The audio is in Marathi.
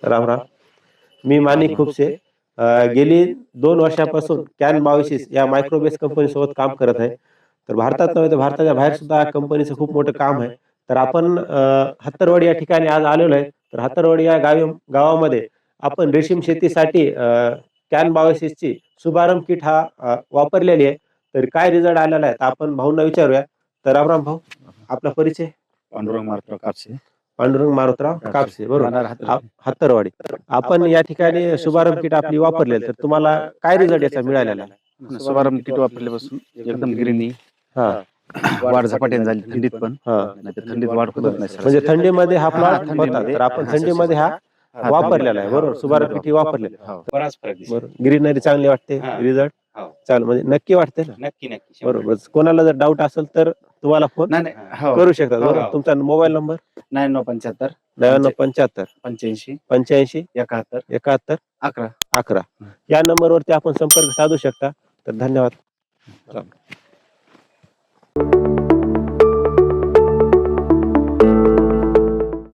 राम राम. मी माणिक खुपसे गेली 2 वर्षापासून कॅन 22 या मायक्रोबेस कंपनीसोबत काम करत आहे. तर भारतात नव्हे तर भारताच्या बाहेर सुद्धा कंपनीचं खूप मोठं काम आहे. तर आपण हत्तरवाडी या ठिकाणी आज आलेलो आहे. तर हत्तरवाडी या गावामध्ये आपण रेशीम शेतीसाठी कॅन 22ची शुभारंभ किट हा वापरलेली आहे. तर काय रिझल्ट आलेला आहे तर आपण भाऊंना विचारूया. तर राम भाऊ, आपला परिचय? पांडुरंग मारुतराव कापसे. पांडुरंग मारुतराव कापसे, बरोबर. राहणार हत्तरवाडी. आपण या ठिकाणी शुभारंभ किट आपली वापरलेली, तर तुम्हाला काय रिझल्ट याचा मिळालेला आहे? शुभारंभ किट वापरल्यापासून एकदम ग्रीनी हा वाढ झपाट्याने झाली थंडीत पण. हा नाहीतर थंडीत वाढ होतच नाही सर. म्हणजे थंडीमध्ये हा प्लॉट होता, थंडीमध्ये. तर आपण हा, थंडीमध्ये हा वापरलेला आहे, बरोबर. शुभारंभ किट ही वापरलेली आहे. हो. बराच फरक दिसेल. बरोबर. ग्रीनरी चांगली वाटते, हा. रिझल्ट हो. चालेल, म्हणजे नक्की वाटते ना? नक्की नक्की 100%. बरोबर. कोणाला जर डाऊट असेल तर तुम्हाला फोन नाही नाही हो. करू शकतात, बरोबर. हो. तुमचा मोबाईल नंबर? 9975 9975 85 85 71 71 11. 11 या नंबरवरती आपण संपर्क साधू शकता. तर धन्यवाद.